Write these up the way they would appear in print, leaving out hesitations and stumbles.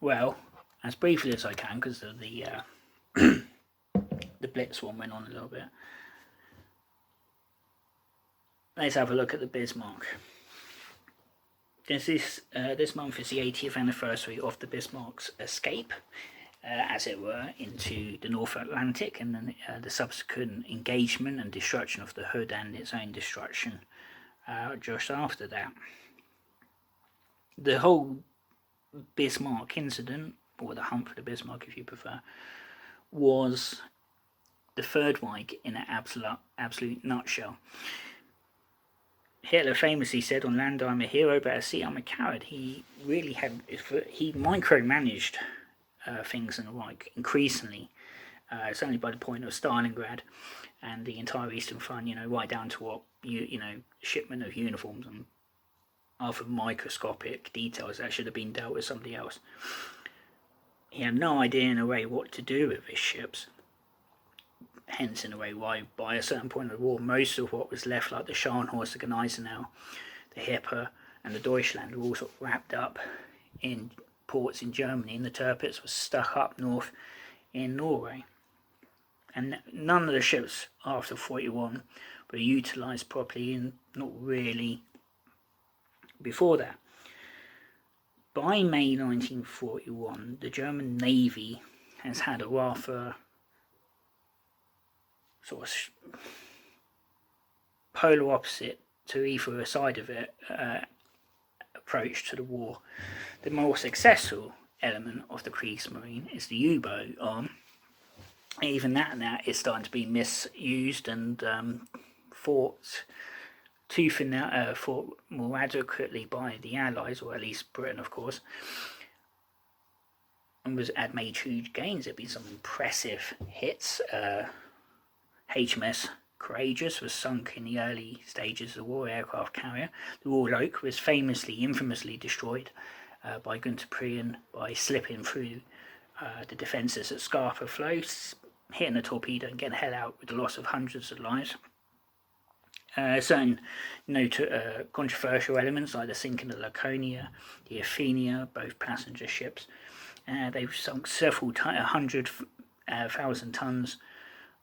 well, as briefly as I can, because of the the Blitz one went on a little bit. Let's have a look at the Bismarck. This month is the 80th anniversary of the Bismarck's escape, as it were, into the North Atlantic, and then the subsequent engagement and destruction of the Hood and its own destruction just after that. The whole Bismarck incident, or the hunt for the Bismarck if you prefer, was the Third Reich in an absolute nutshell. Hitler famously said, on land I'm a hero, but at sea I'm a coward. He micromanaged things in the Reich increasingly, certainly by the point of Stalingrad and the entire Eastern Front, right down to what, shipment of uniforms and other microscopic details that should have been dealt with somebody else. He had no idea in a way what to do with his ships. Hence, in a way, why by a certain point of the war, most of what was left, like the Scharnhorst, the Gneisenau, the Hipper, and the Deutschland, were all sort of wrapped up in ports in Germany, and the Tirpitz was stuck up north in Norway. And none of the ships after 41 were utilised properly, and not really before that. By May 1941, the German Navy has had a rather sort of polar opposite to either side of it approach to the war. The more successful element of the Kriegsmarine is the U-boat arm. Even that is starting to be misused and fought more adequately by the Allies, or at least Britain, of course, and had made huge gains. There'd been some impressive hits. HMS Courageous was sunk in the early stages of the war, aircraft carrier. The Warloch was infamously destroyed by Günther Prien by slipping through the defences at Scapa Flow, hitting a torpedo and getting the hell out with the loss of hundreds of lives. Certain controversial elements like the sinking of Laconia, the Athenia, both passenger ships. They've sunk several 100,000 tons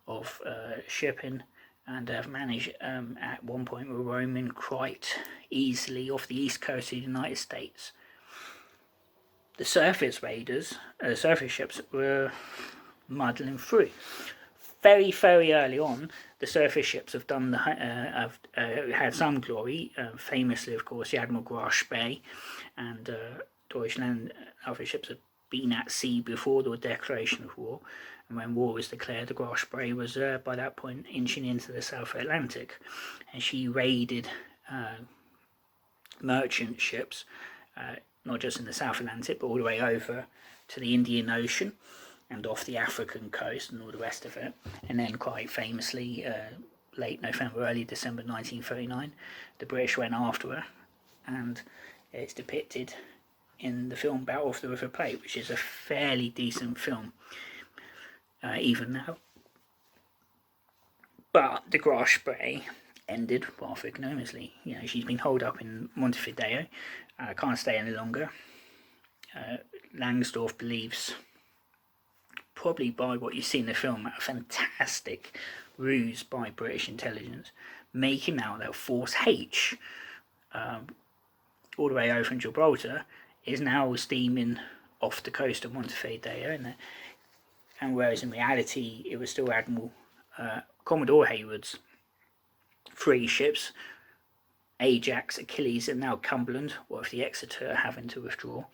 of shipping, and have managed at one point were roaming quite easily off the east coast of the United States. The surface ships were muddling through. Very, very early on, the surface ships have done had some glory. Famously, of course, the Admiral Graf Spee and Deutschland. Other ships have been at sea before the declaration of war, and when war was declared, the Graf Spee was by that point inching into the South Atlantic, and she raided merchant ships, not just in the South Atlantic, but all the way over to the Indian Ocean and off the African coast and all the rest of it. And then quite famously, late November, early December 1939, the British went after her, and it's depicted in the film Battle of the River Plate, which is a fairly decent film, even now. But the Graf Spee ended rather ignominiously. She's been holed up in Montevideo, can't stay any longer. Langsdorff believes, probably by what you see in the film, a fantastic ruse by British intelligence, making out that Force H, all the way over from Gibraltar, is now steaming off the coast of Montevideo, and whereas in reality it was still Admiral Commodore Hayward's 3 ships, Ajax, Achilles, and now Cumberland, or if the Exeter having to withdraw.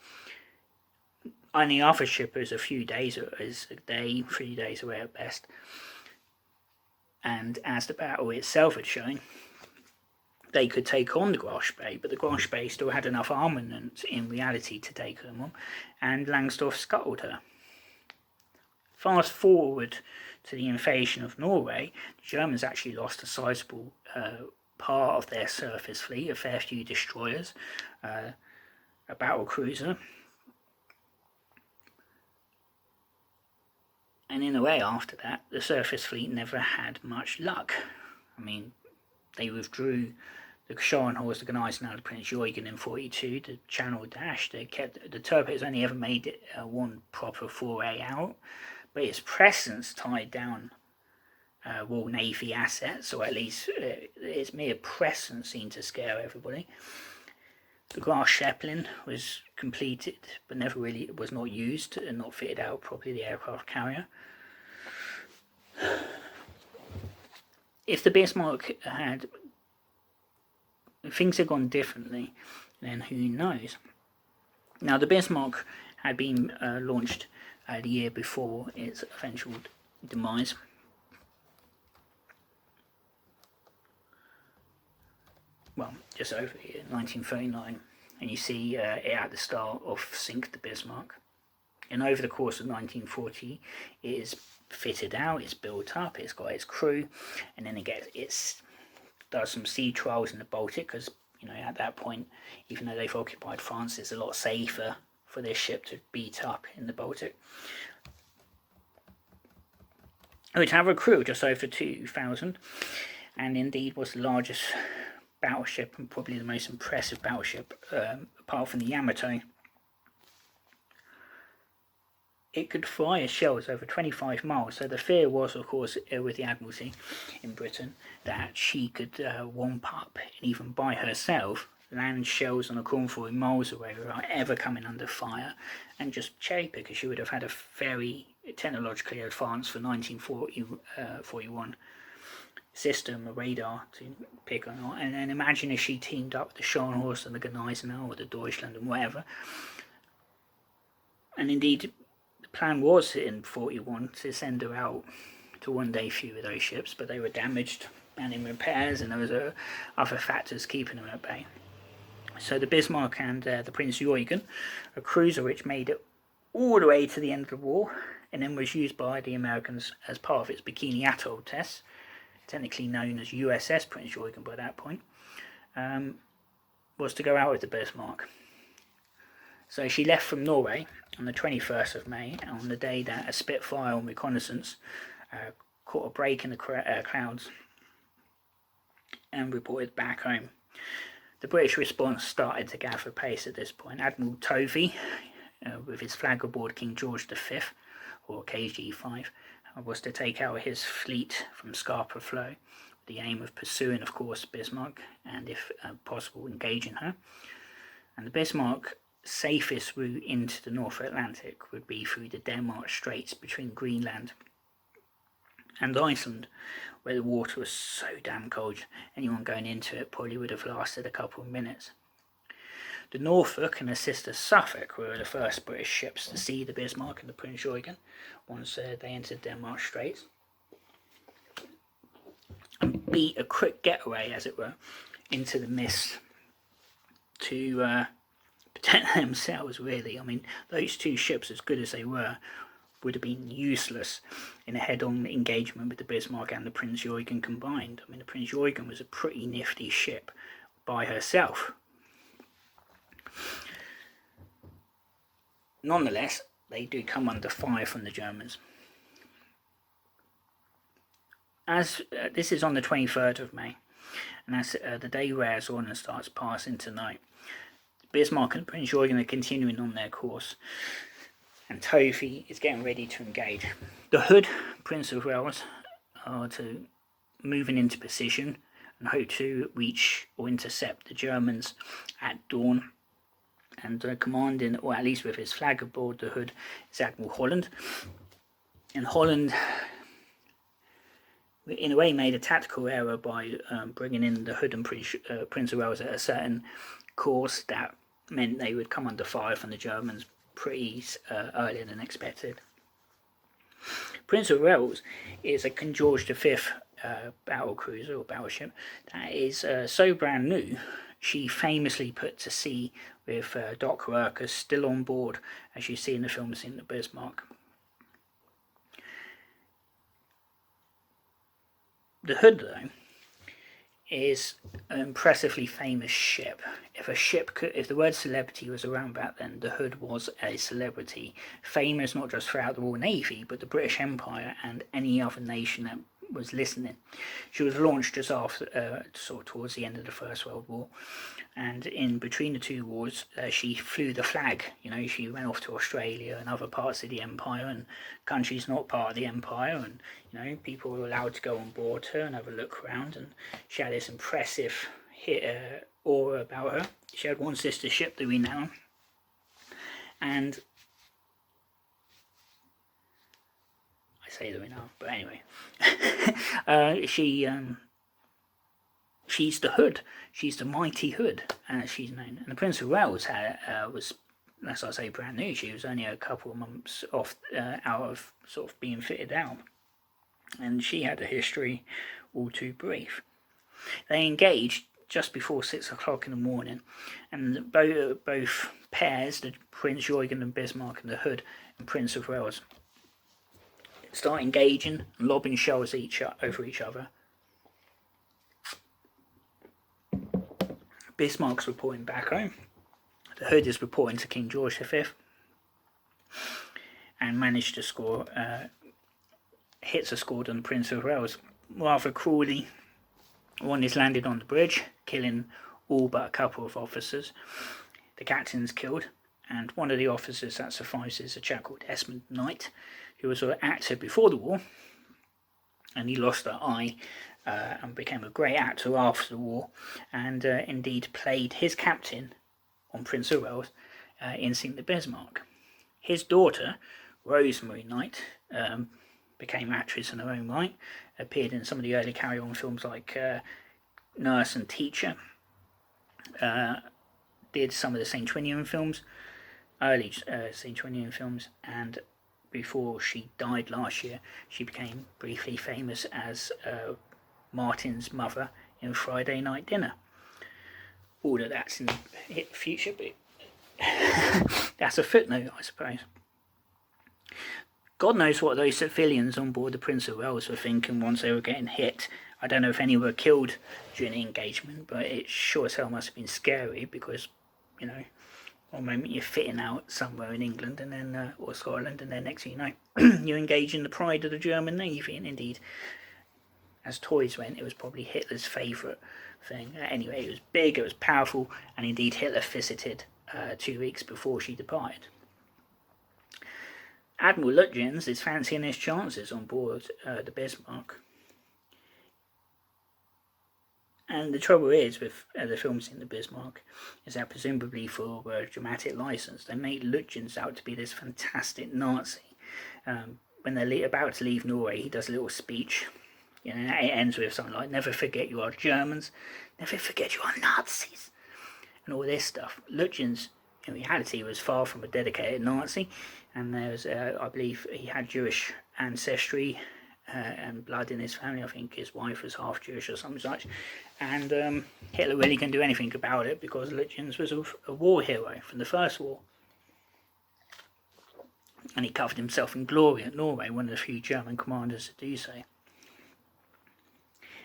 Any other ship is a few days, or is a day, 3 days away at best. And as the battle itself had shown, they could take on the Graf Spee, but the Graf Spee still had enough armament in reality to take them on, and Langsdorff scuttled her. Fast forward to the invasion of Norway, the Germans actually lost a sizable part of their surface fleet, a fair few destroyers, a battle cruiser, and in a way after that, the surface fleet never had much luck. I mean, they withdrew the Scharnhorst, the Gneisenau, the Prinz Eugen in 42, the Channel Dash. They kept the Tirpitz only ever made it one proper foray out, but its presence tied down Royal Navy assets, or at least its mere presence seemed to scare everybody. The Graf Zeppelin was completed, but never really was not used and not fitted out properly. The aircraft carrier. If the Bismarck had things had gone differently, then who knows? Now the Bismarck had been launched the year before its eventual demise. Well, just over here, 1939, and you see it at the start of Sink the Bismarck. And over the course of 1940, it is fitted out, it's built up, it's got its crew, and then it does some sea trials in the Baltic, because at that point, even though they've occupied France, it's a lot safer for this ship to beat up in the Baltic. It would have a crew just over 2,000, and indeed was the largest battleship and probably the most impressive battleship apart from the Yamato. It could fire shells over 25 miles, so the fear was, of course, with the Admiralty in Britain, that she could wamp up and even by herself land shells on a cornfield miles away without ever coming under fire, and just cherry pick, because she would have had a very technologically advanced for 1941 system, a radar to pick on, and then imagine if she teamed up with the Scharnhorst and the Gneisenau or the Deutschland and whatever. And indeed, the plan was in 41 to send her out to one day few of those ships, but they were damaged and in repairs, and there was other factors keeping them at bay. So the Bismarck and the Prinz Eugen, a cruiser which made it all the way to the end of the war, and then was used by the Americans as part of its Bikini Atoll tests, technically known as USS Prinz Eugen by that point, was to go out with the Bismarck. So she left from Norway on the 21st of May, on the day that a Spitfire on reconnaissance caught a break in the clouds and reported back home. The British response started to gather pace at this point. Admiral Tovey, with his flag aboard King George V, or KG5, was to take out his fleet from Scapa Flow, with the aim of pursuing, of course, Bismarck, and if possible, engaging her. And the Bismarck's safest route into the North Atlantic would be through the Denmark Straits between Greenland and Iceland, where the water was so damn cold, anyone going into it probably would have lasted a couple of minutes. The Norfolk and her sister Suffolk were the first British ships to see the Bismarck and the Prinz Eugen once they entered Denmark Straits, and beat a quick getaway, as it were, into the mist to protect themselves, really. I mean, those two ships, as good as they were, would have been useless in a head-on engagement with the Bismarck and the Prinz Eugen combined. I mean, the Prinz Eugen was a pretty nifty ship by herself. Nonetheless, they do come under fire from the Germans. As this is on the 23rd of May, and as the day wears on and starts passing into night, Bismarck and Prinz Eugen are continuing on their course, and Tovey is getting ready to engage. The Hood, Prince of Wales, are moving into position and hope to reach or intercept the Germans at dawn. And commanding, or at least with his flag aboard the Hood, is Admiral Holland. And Holland, in a way, made a tactical error by bringing in the Hood and Prince of Wales at a certain course that meant they would come under fire from the Germans pretty earlier than expected. Prince of Wales is a King George V battle cruiser or battleship that is so brand new. She famously put to sea with dock workers still on board, as you see in the film scene, the Bismarck. The Hood, though, is an impressively famous ship. If the word celebrity was around back then, the Hood was a celebrity, famous not just throughout the Royal Navy, but the British Empire and any other nation that was listening. She was launched just after, sort of towards the end of the First World War, and in between the two wars, she flew the flag. She went off to Australia and other parts of the empire, and countries not part of the empire, and people were allowed to go on board her and have a look around, and she had this impressive aura about her. She had one sister ship, the Renown, and I say the Renown, but anyway, she's the Hood. She's the mighty Hood, as she's known. And the Prince of Wales was, as I say, brand new. She was only a couple of months off out of sort of being fitted out, and she had a history all too brief. They engaged just before 6 o'clock in the morning, and both pairs, the Prince Eugen and Bismarck and the Hood and Prince of Wales, start engaging and lobbing shells over each other. Bismarck's reporting back home. The Hood is reporting to King George V, and managed to score hits are scored on the Prince of Wales. Rather cruelly, one is landed on the bridge, killing all but a couple of officers. The captain's killed, and one of the officers that survives is a chap called Esmond Knight, who was an actor before the war, and he lost an eye and became a great actor after the war, and indeed played his captain on Prince of Wales in Sink the Bismarck. His daughter, Rosemary Knight, became actress in her own right, appeared in some of the early carry-on films like Nurse and Teacher, did some of the St. Trinian films, early St. Trinian films, and before she died last year, she became briefly famous as Martin's mother in Friday Night Dinner. All of that's in the future, but that's a footnote, I suppose. God knows what those civilians on board the Prince of Wales were thinking once they were getting hit. I don't know if any were killed during the engagement, but it sure as hell must have been scary, because, one moment you're fitting out somewhere in England and then or Scotland, and then next thing you know, you engage in the pride of the German Navy, and indeed, as toys went, it was probably Hitler's favourite thing. Anyway, it was big, it was powerful, and indeed Hitler visited 2 weeks before she departed. Admiral Lutyens is fancying his chances on board the Bismarck. And the trouble is with the films in the Bismarck is that, presumably for dramatic license, they make Lutyens out to be this fantastic Nazi. When they're about to leave Norway, he does a little speech. It ends with something like, "Never forget you are Germans, never forget you are Nazis," and all this stuff. Lutyens, in reality, was far from a dedicated Nazi, and there was, I believe, he had Jewish ancestry and blood in his family. I think his wife was half Jewish or something such, and Hitler really couldn't do anything about it, because Lutyens was a war hero from the First War, and he covered himself in glory at Norway, one of the few German commanders to do so.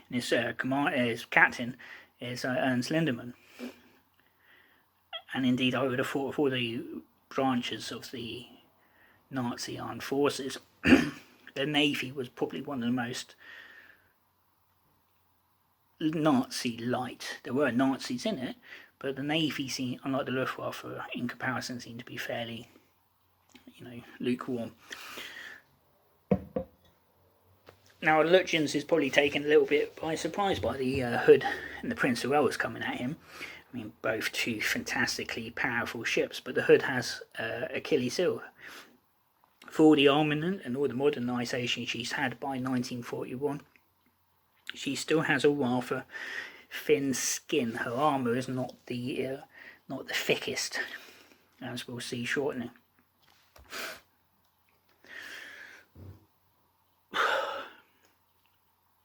And his captain is Ernst Lindemann. And indeed, I would have thought of all the branches of the Nazi armed forces, the Navy was probably one of the most Nazi-light. There were Nazis in it, but the Navy seemed, unlike the Luftwaffe, in comparison, seemed to be fairly, lukewarm. Now, Lutyens is probably taken a little bit by surprise by the Hood and the Prince of Wales coming at him. I mean, both two fantastically powerful ships, but the Hood has Achilles heel. For all the armament and all the modernisation she's had by 1941, she still has a rather thin skin. Her armour is not the thickest, as we'll see shortly.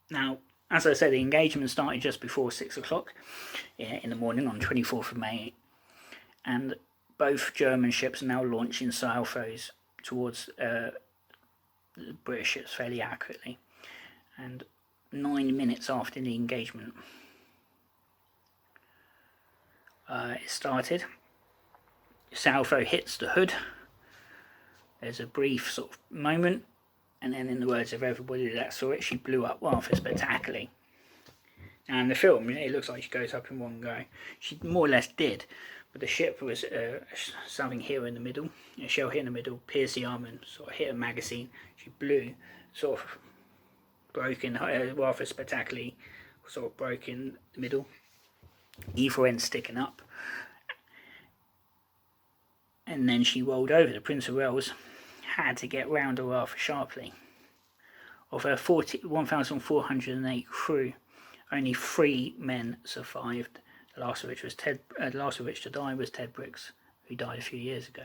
Now, as I said, the engagement started just before 6 o'clock in the morning on 24th of May, and both German ships are now launching salvos towards the British ships fairly accurately. And 9 minutes after the engagement it started, salvo hits the Hood. There's a brief sort of moment and then in the words of everybody that saw it, she blew up rather spectacularly. Now in the film, it looks like she goes up in one go. She more or less did, but the ship was something here in the middle, a shell hit in the middle, pierced the arm and sort of hit a magazine. She blew, sort of broken rather spectacularly, sort of broke in the middle, either end sticking up. And then she rolled over. The Prince of Wales had to get round her rather sharply. Of her 1,408 crew, only 3 men survived. The last of which to die was Ted Briggs, who died a few years ago.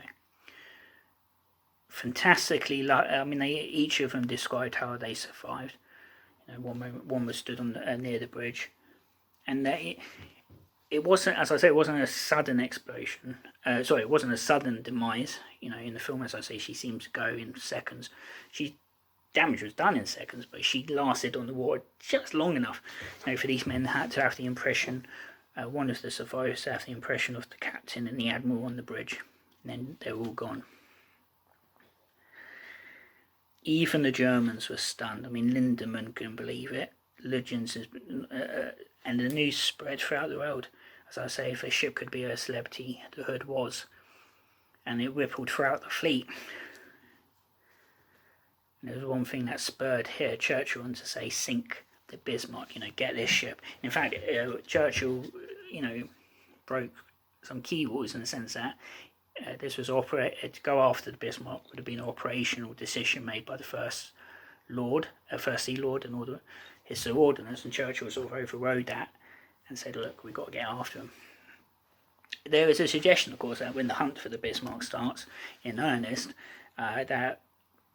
Fantastically, I mean, each of them described how they survived. You know, one was stood on near the bridge, and it wasn't, as I say, it wasn't a sudden explosion. It wasn't a sudden demise. You know, in the film, as I say, she seems to go in seconds. Damage was done in seconds, but she lasted on the water just long enough, you know, for these men to have the impression, one of the survivors to have the impression of the captain and the admiral on the bridge, and then they were all gone. Even the Germans were stunned. I mean, Lindemann couldn't believe it. Legends, and the news spread throughout the world. As I say, if a ship could be a celebrity, the Hood was, and it rippled throughout the fleet. There's one thing that spurred here Churchill on to say, sink the Bismarck, you know, get this ship. In fact, Churchill, you know, broke some key rules in the sense that this was to go after the Bismarck would have been an operational decision made by the First Sea Lord and all his subordinates, and Churchill sort of overrode that and said, look, we've got to get after him. There is a suggestion, of course, that when the hunt for the Bismarck starts in earnest, that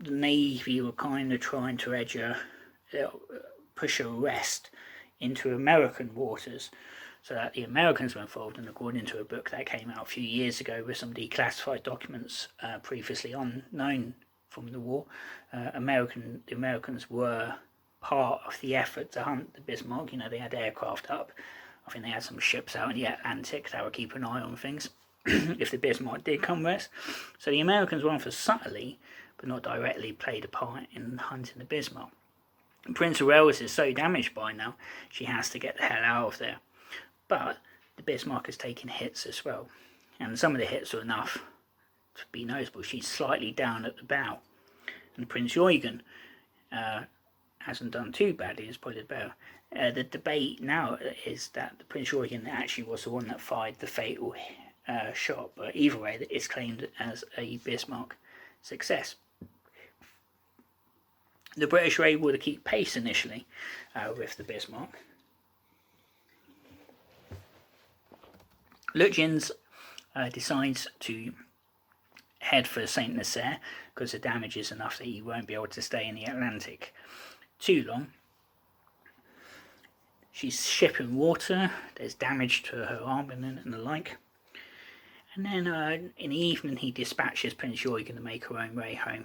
the Navy were kind of trying to push a arrest into American waters so that the Americans were involved. And according to a book that came out a few years ago with some declassified documents previously unknown from the war, the Americans were part of the effort to hunt the Bismarck. You know, they had aircraft up. I think they had some ships out in the Atlantic that were keeping an eye on things if the Bismarck did come west. So the Americans were for subtly, but not directly, played a part in hunting the Bismarck. Prince of Wales is so damaged by now, she has to get the hell out of there. But the Bismarck is taking hits as well, and some of the hits are enough to be noticeable. She's slightly down at the bow, and Prince Eugen hasn't done too badly, it's probably better. The debate now is that the Prince Eugen actually was the one that fired the fatal shot, but either way, it's claimed as a Bismarck success. The British were able to keep pace initially with the Bismarck. Lutyens decides to head for Saint Nazaire because the damage is enough that he won't be able to stay in the Atlantic too long. She's shipping water, there's damage to her armament and the like. And then in the evening he dispatches Prince Eugen to make her own way home.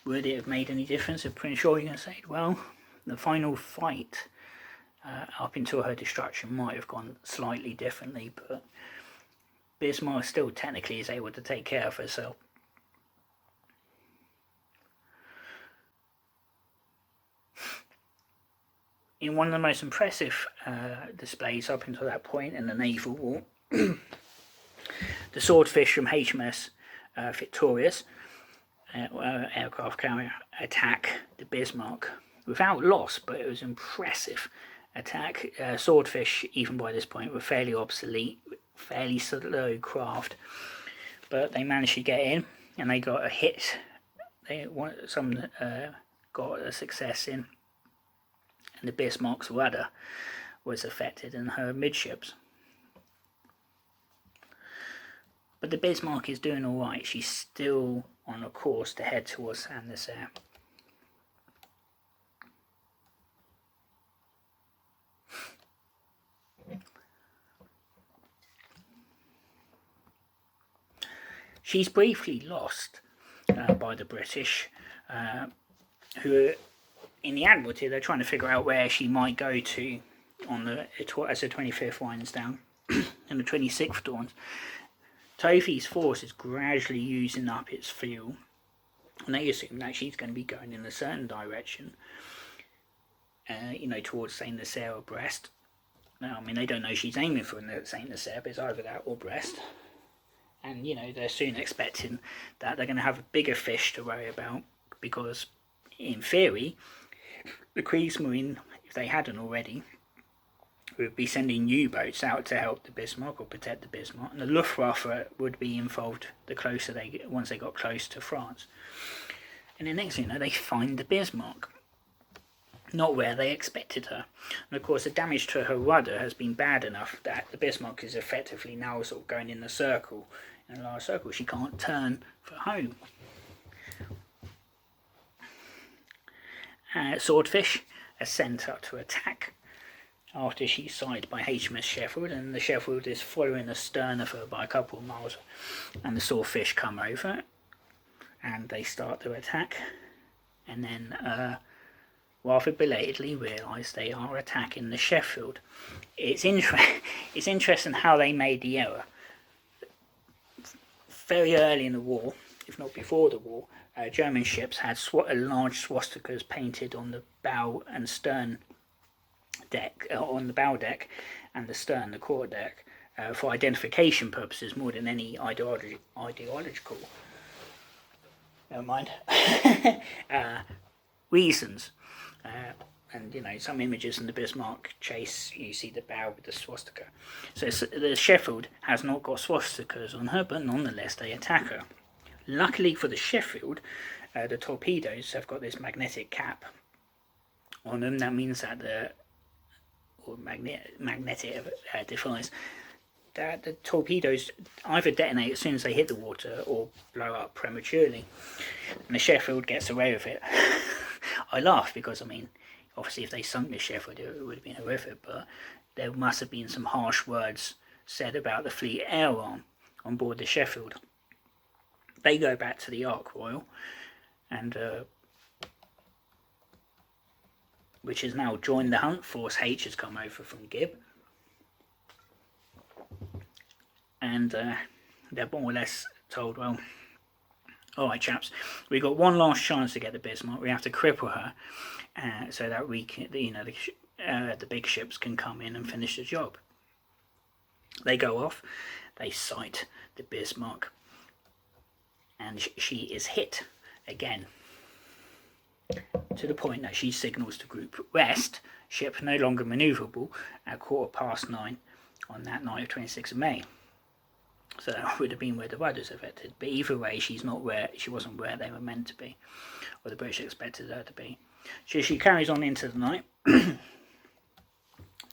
Would it have made any difference if Prince Eugen said, well, the final fight up until her destruction might have gone slightly differently, but Bismarck still technically is able to take care of herself. In one of the most impressive displays up until that point in the naval war, the swordfish from HMS Victorious aircraft carrier attack the Bismarck without loss, but it was impressive attack. Swordfish, even by this point, were fairly obsolete, fairly slow craft, but they managed to get in and they got a hit. Some got a success in, and the Bismarck's rudder was affected in her midships. But the Bismarck is doing alright. She's still on a course to head towards Saint Nazaire. She's briefly lost by the British, who in the Admiralty, they're trying to figure out where she might go to as the 25th winds down and the 26th dawns, Tofi's force is gradually using up its fuel, and they assume that she's going to be going in a certain direction, towards Saint Nazaire or Brest. Now, I mean, they don't know she's aiming for Saint Nazaire, but it's either that or Brest. And, they're soon expecting that they're going to have a bigger fish to worry about, because, in theory, the Kriegsmarine, if they hadn't already, would be sending U-boats out to help the Bismarck or protect the Bismarck, and the Luftwaffe would be involved once they got close to France. And the next thing they find the Bismarck, not where they expected her. And of course the damage to her rudder has been bad enough that the Bismarck is effectively now sort of going in a large circle. She can't turn for home. Swordfish are sent up to attack after she's sighted by HMS Sheffield, and the Sheffield is following astern of her by a couple of miles, and the Swordfish come over and they start to attack, and then rather belatedly realise they are attacking the Sheffield. It's interesting how they made the error. Very early in the war, if not before the war, German ships had large swastikas painted on the bow and stern deck, on the bow deck and the stern, the quarter deck, for identification purposes more than any ideological reasons. And some images in the Bismarck chase, you see the bow with the swastika. So the Sheffield has not got swastikas on her, but nonetheless they attack her. Luckily for the Sheffield, the torpedoes have got this magnetic cap on them. That means that magnetic device, that the torpedoes either detonate as soon as they hit the water or blow up prematurely, and the Sheffield gets away with it. I laugh because, I mean, obviously if they sunk the Sheffield it would have been horrific, but there must have been some harsh words said about the fleet air arm on board the Sheffield. They go back to the Ark Royal, and which has now joined the hunt. Force H has come over from Gib, and they're more or less told, well, alright chaps, we've got one last chance to get the Bismarck. We have to cripple her so that we can, the big ships can come in and finish the job. They go off, they sight the Bismarck, and she is hit again, to the point that she signals to Group West, ship no longer manoeuvrable, at 9:15 on that night of 26th of May. So that would have been where the rudders affected. But either way, she wasn't where they were meant to be, or the British expected her to be. So she carries on into the night.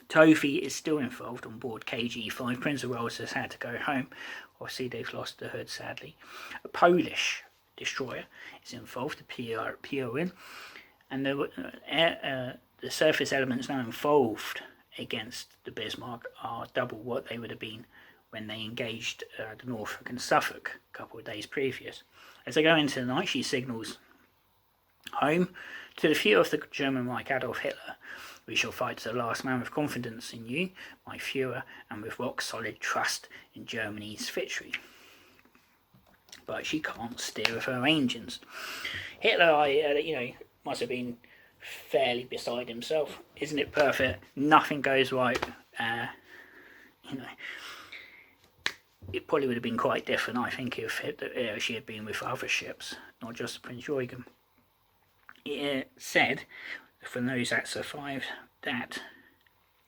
Tofi is still involved on board KG5. Prince of Wales has had to go home. Obviously, they've lost the hood, sadly. A Polish destroyer is involved, the PON, and the surface elements now involved against the Bismarck are double what they would have been when they engaged the Norfolk and Suffolk a couple of days previous. As they go into the night, she signals home to the fear of the German Reich, Adolf Hitler. We shall fight to the last man with confidence in you, my Führer, and with rock-solid trust in Germany's victory. But she can't steer with her engines. Hitler, must have been fairly beside himself. Isn't it perfect? Nothing goes right. It probably would have been quite different, I think, if she had been with other ships, not just Prince Eugen. It said, for those that survived, that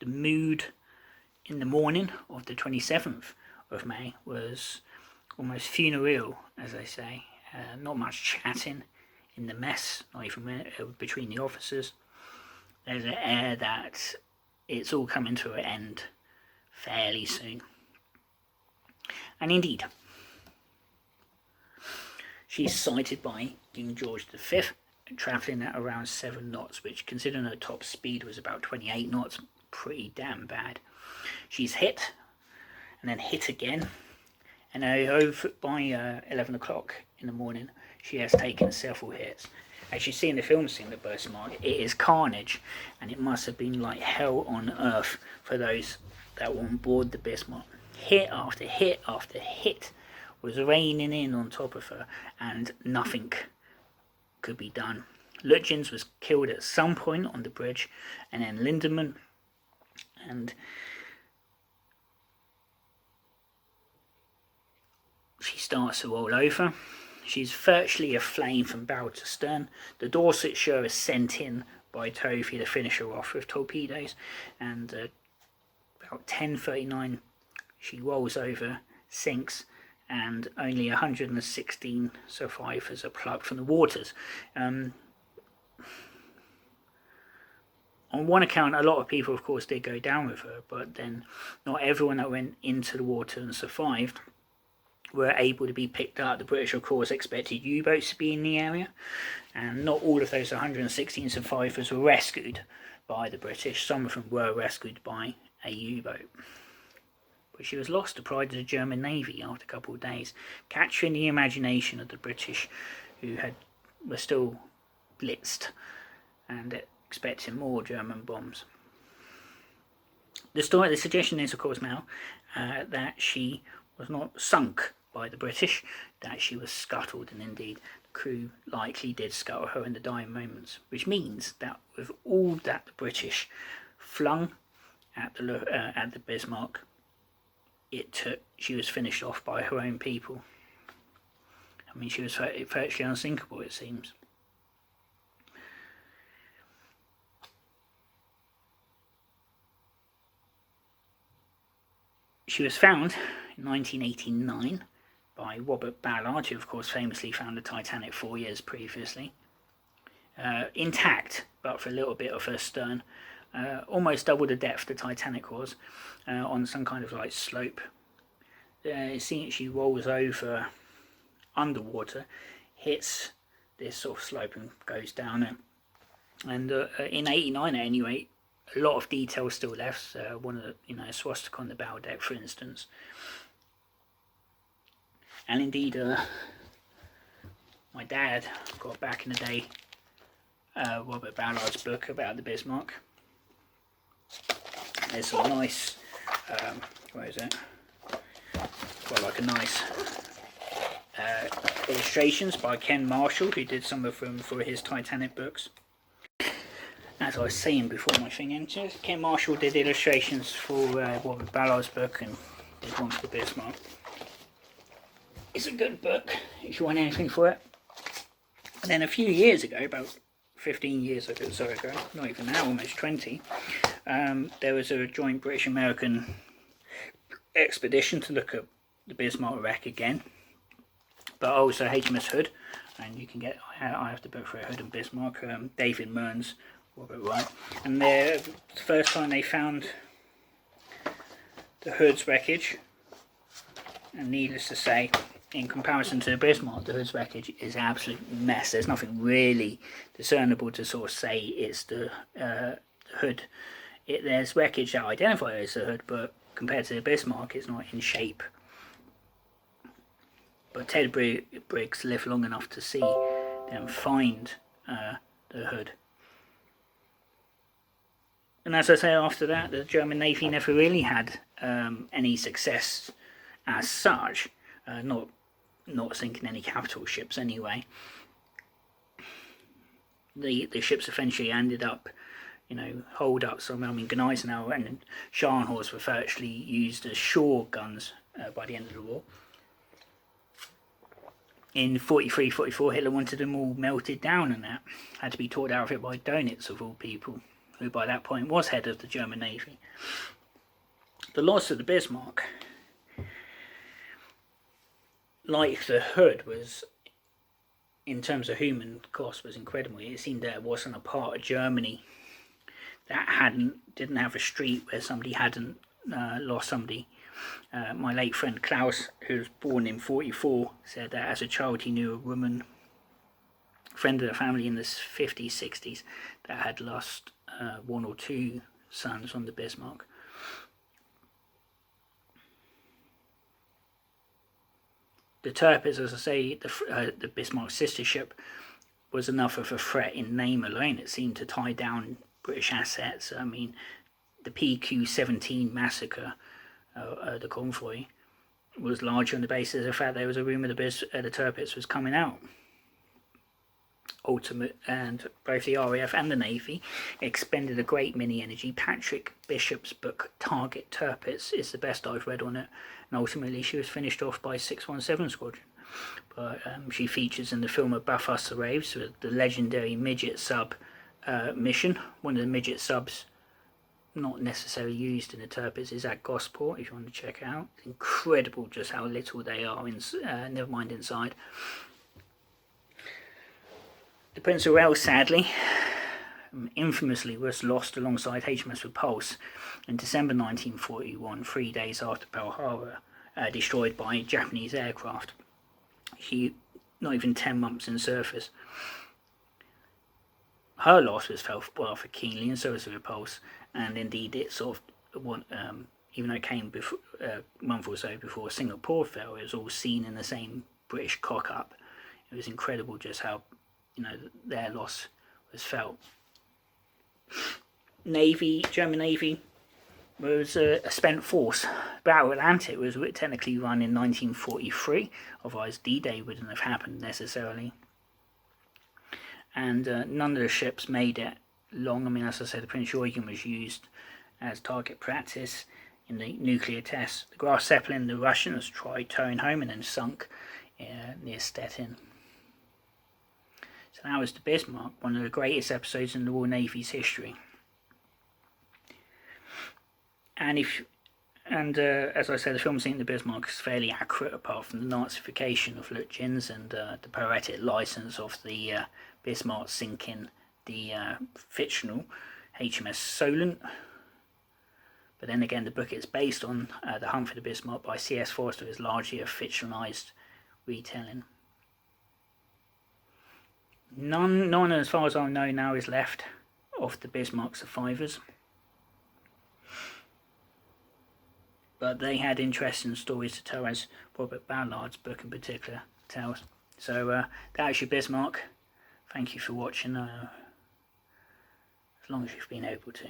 the mood in the morning of the 27th of May was almost funereal, as they say. Not much chatting in the mess, not even between the officers. There's an air that it's all coming to an end fairly soon. And indeed, she's sighted by King George V, travelling at around 7 knots, which, considering her top speed was about 28 knots, pretty damn bad. She's hit, and then hit again, and over by 11 o'clock in the morning, she has taken several hits. As you see in the film scene of Bismarck, it is carnage, and it must have been like hell on earth for those that were on board the Bismarck. Hit after hit after hit was raining in on top of her, and nothing could be done. Lutyens was killed at some point on the bridge, and then Lindemann, and she starts to roll over. She's virtually aflame from bow to stern. The Dorsetshire is sent in by Tovey to finish her off with torpedoes, and about 10:39 she rolls over, sinks, and only 116 survivors are plucked from the waters. On one account, a lot of people, of course, did go down with her, but then not everyone that went into the water and survived were able to be picked up. The British, of course, expected U-boats to be in the area, and not all of those 116 survivors were rescued by the British. Some of them were rescued by a U-boat. But she was lost to pride of the German Navy after a couple of days, capturing the imagination of the British, who were still blitzed and expecting more German bombs. The suggestion is, of course, now that she was not sunk by the British, that she was scuttled, and indeed the crew likely did scuttle her in the dying moments, which means that with all that the British flung at the Bismarck, she was finished off by her own people. I mean, she was virtually unsinkable, it seems. She was found in 1989 by Robert Ballard, who of course famously found the Titanic 4 years previously, intact, but for a little bit of her stern, almost double the depth the Titanic was, on some kind of like slope. Seeing she rolls over underwater, hits this sort of slope and goes down it. And in 89 at any rate, a lot of detail still left. One of the, swastika on the bow deck, for instance. And indeed, my dad got back in the day Robert Ballard's book about the Bismarck. There's some nice, where is it? Got like a nice illustrations by Ken Marshall, who did some of them for his Titanic books. As I was saying before my thing ended, Ken Marshall did illustrations for Robert Ballard's book and did one for the Bismarck. It's a good book if you want anything for it. And then a few years ago, about 15 years ago, not even now, almost 20, there was a joint British-American expedition to look at the Bismarck wreck again, but also HMS Hood, and you can get, I have the book for Hood and Bismarck, David Mearns, Robert Wright, and the first time they found the Hood's wreckage, and needless to say, in comparison to the Bismarck, the Hood's wreckage is an absolute mess. There's nothing really discernible to sort of say it's the Hood. There's wreckage that identify as the Hood, but compared to the Bismarck, it's not in shape. But Ted Briggs lived long enough to see them find the Hood. And as I say, after that, the German Navy never really had any success as such, not sinking any capital ships anyway. The ships eventually ended up, holed up. So I mean, Gneisenau and Scharnhorst were virtually used as shore guns by the end of the war. In 43-44, Hitler wanted them all melted down, and that had to be talked out of it by Dönitz, of all people, who by that point was head of the German Navy. The loss of the Bismarck, like the Hood, was, in terms of human cost, was incredible. It seemed there wasn't a part of Germany that didn't have a street where somebody hadn't lost somebody. My late friend Klaus, who was born in 44, said that as a child he knew a woman, friend of the family in the 50s, 60s, that had lost one or two sons on the Bismarck. The Tirpitz, as I say, the Bismarck's sister ship, was enough of a threat in name alone. It seemed to tie down British assets. I mean, the PQ-17 massacre, the convoy, was largely on the basis of the fact there was a rumour the Tirpitz was coming out. Ultimate, and both the RAF and the Navy expended a great many energy. Patrick Bishop's book Target Tirpitz is the best I've read on it, and ultimately she was finished off by 617 Squadron. But she features in the film of Buffus Raves, the legendary midget sub mission. One of the midget subs not necessarily used in the Tirpitz is at Gosport, if you want to check it out. It's incredible just how little they are, never mind inside. The Prince of Wales, sadly, infamously was lost alongside HMS Repulse in December 1941, 3 days after Pearl Harbor, destroyed by Japanese aircraft. She, not even 10 months in service. Her loss was felt rather keenly, and so was the Repulse, and indeed it sort of, even though it came before, a month or so before Singapore fell, it was all seen in the same British cock-up. It was incredible just how, their loss was felt. German Navy was a spent force. Battle Atlantic was technically run in 1943, otherwise D-Day wouldn't have happened necessarily. And none of the ships made it long. I mean, as I said, the Prince Eugen was used as target practice in the nuclear tests. The Graf Zeppelin, the Russians tried towing home and then sunk near Stettin. So that was the Bismarck, one of the greatest episodes in the Royal Navy's history. And as I said, the film scene of the Bismarck is fairly accurate, apart from the Nazification of Lutyens and the poetic license of the Bismarck sinking the fictional HMS Solent. But then again, the book it's based on, The Hunt for the Bismarck by C.S. Forster, is largely a fictionalized retelling. None, as far as I know now, is left of the Bismarck survivors. But they had interesting stories to tell, as Robert Ballard's book in particular tells. So that is your Bismarck. Thank you for watching, as long as you've been able to.